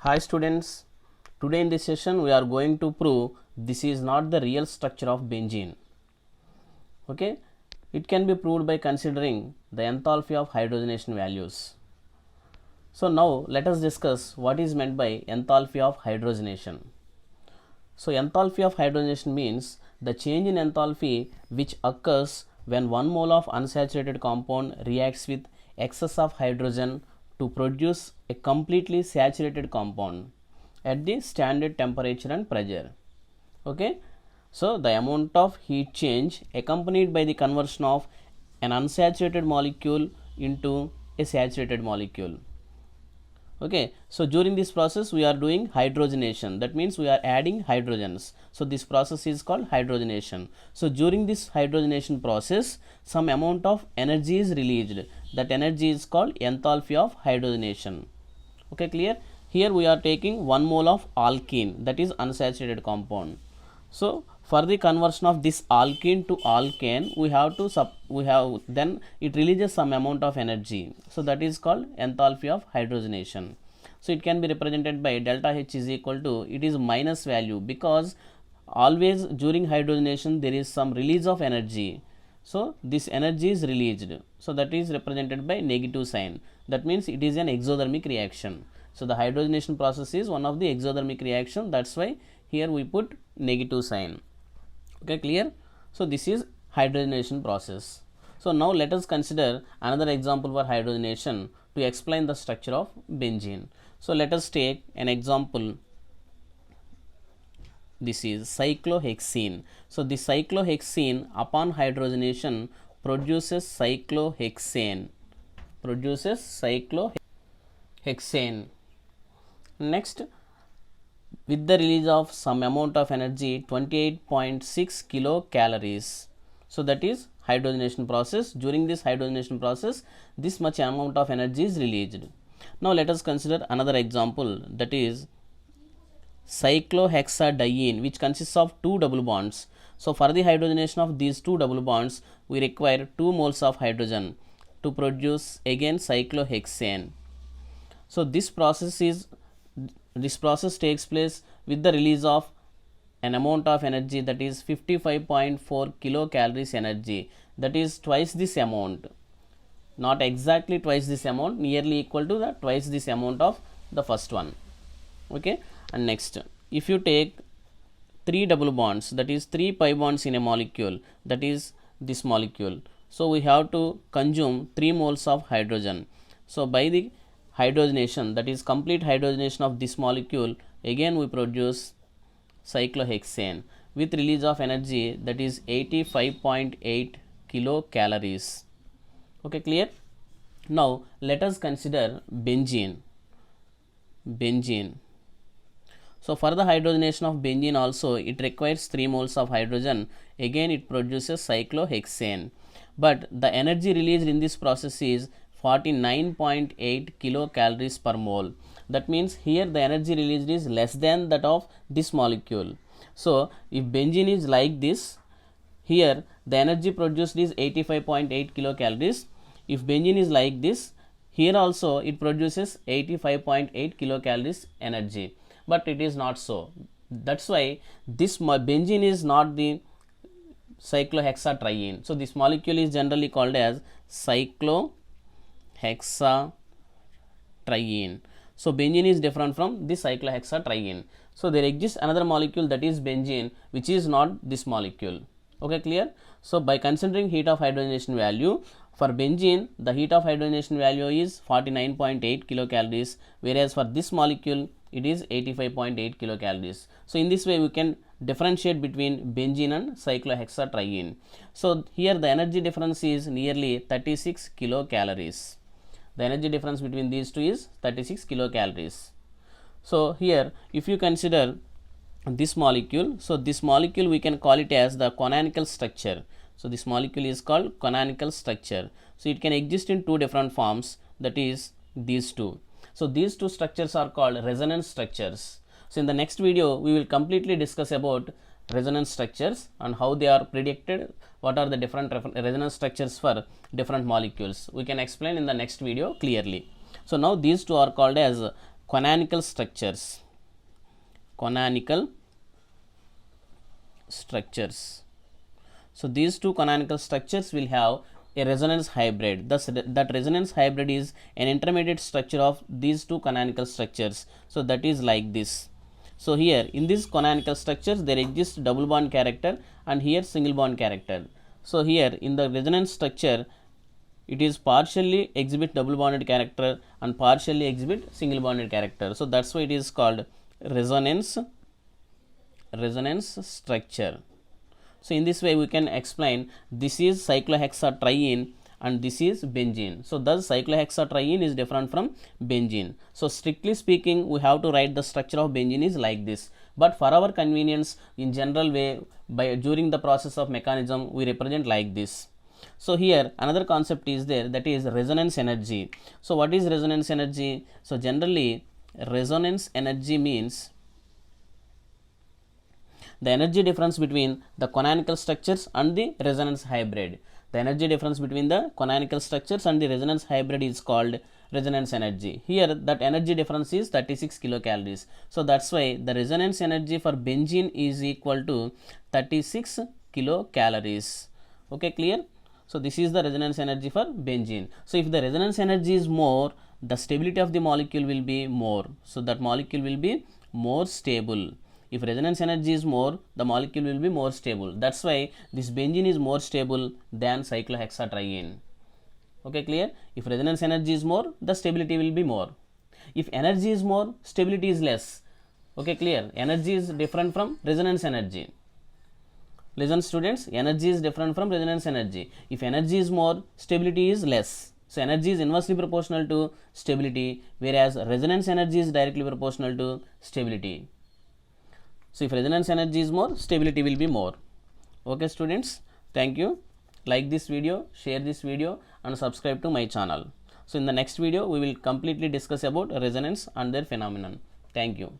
Hi students, today in this session we are going to prove this is not the real structure of benzene. Okay, it can be proved by considering the enthalpy of hydrogenation values. So now let us discuss what is meant by enthalpy of hydrogenation. So enthalpy of hydrogenation means the change in enthalpy which occurs when 1 mole of unsaturated compound reacts with excess of hydrogen to produce a completely saturated compound at the standard temperature and pressure. Okay, so the amount of heat change accompanied by the conversion of an unsaturated molecule into a saturated molecule. Okay, so during this process we are doing hydrogenation, that means we are adding hydrogens. So this process is called hydrogenation. So during this hydrogenation process some amount of energy is released, that energy is called enthalpy of hydrogenation. Okay, clear? Here we are taking 1 mole of alkene, that is unsaturated compound. So for the conversion of this alkene to alkane then it releases some amount of energy, so that is called enthalpy of hydrogenation. So it can be represented by delta H is equal to, it is minus value because always during hydrogenation there is some release of energy, so this energy is released, so that is represented by negative sign. That means it is an exothermic reaction. So the hydrogenation process is one of the exothermic reaction, that's why here we put negative sign. Okay, clear? So this is hydrogenation process. So now let us consider another example for hydrogenation to explain the structure of benzene. So let us take an example. This is cyclohexene. So the cyclohexene upon hydrogenation produces cyclohexane. Next, with the release of some amount of energy 28.6 kilocalories. So that is hydrogenation process. During this hydrogenation process this much amount of energy is released. Now let us consider another example, that is cyclohexadiene, which consists of 2 double bonds. So for the hydrogenation of these 2 double bonds we require 2 moles of hydrogen to produce again cyclohexane. So this process takes place with the release of an amount of energy, that is 55.4 kilocalories energy, that is twice this amount, not exactly twice this amount, nearly equal to the twice this amount of the first one. Okay, and next if you take 3 double bonds, that is 3 pi bonds in a molecule, that is this molecule, so we have to consume 3 moles of hydrogen. So by the hydrogenation, that is complete hydrogenation of this molecule, again we produce cyclohexane with release of energy, that is 85.8 kilocalories. Okay, clear? Now let us consider benzene. So for the hydrogenation of benzene also it requires 3 moles of hydrogen, again it produces cyclohexane, but the energy released in this process is 49.8 kilocalories per mole. That means here the energy released is less than that of this molecule. So if benzene is like this, here the energy produced is 85.8 kilocalories. If benzene is like this, here also it produces 85.8 kilocalories energy, but it is not so. That's why this benzene is not the cyclohexatriene. So this molecule is generally called as cyclohexatriene. So benzene is different from this cyclohexatriene. So there exists another molecule, that is benzene, which is not this molecule. Okay, clear? So by considering heat of hydrogenation value, for benzene the heat of hydrogenation value is 49.8 kilocalories, whereas for this molecule it is 85.8 kilocalories. So in this way we can differentiate between benzene and cyclohexatriene. So here the energy difference is nearly 36 kilocalories. The energy difference between these two is 36 kilocalories. So here if you consider this molecule, so this molecule we can call it as the canonical structure. So this molecule is called canonical structure. So it can exist in 2 different forms, that is these two. So these 2 structures are called resonance structures. So in the next video we will completely discuss about resonance structures and how they are predicted, what are the different resonance structures for different molecules. We can explain in the next video clearly. So now these two are called as canonical structures. Canonical structures. So these two canonical structures will have a resonance hybrid. Thus that resonance hybrid is an intermediate structure of these two canonical structures. So that is like this. So here in these canonical structures there exists double bond character and here single bond character. So here in the resonance structure it is partially exhibit double bonded character and partially exhibit single bonded character. So that's why it is called resonance structure. So in this way we can explain this is cyclohexatriene and this is benzene. So thus cyclohexatriene is different from benzene. So strictly speaking we have to write the structure of benzene is like this, but for our convenience in general way during the process of mechanism we represent like this. So here another concept is there, that is resonance energy. So what is resonance energy? So generally resonance energy means the energy difference between the canonical structures and the resonance hybrid. The energy difference between the canonical structures and the resonance hybrid is called resonance energy. Here that energy difference is 36 kilocalories. So that's why the resonance energy for benzene is equal to 36 kilocalories. Okay, clear? So this is the resonance energy for benzene. So if the resonance energy is more, the stability of the molecule will be more. So that molecule will be more stable. If resonance energy is more, the molecule will be more stable. That's why this benzene is more stable than cyclohexatriene. Okay, clear? If resonance energy is more, the stability will be more. If energy is more, stability is less. Okay, clear? Energy is different from resonance energy. Listen students, energy is different from resonance energy. If energy is more, stability is less. So energy is inversely proportional to stability, whereas resonance energy is directly proportional to stability. So if resonance energy is more, stability will be more. Okay students, thank you. Like this video, share this video and subscribe to my channel. So in the next video we will completely discuss about resonance and their phenomenon. Thank you.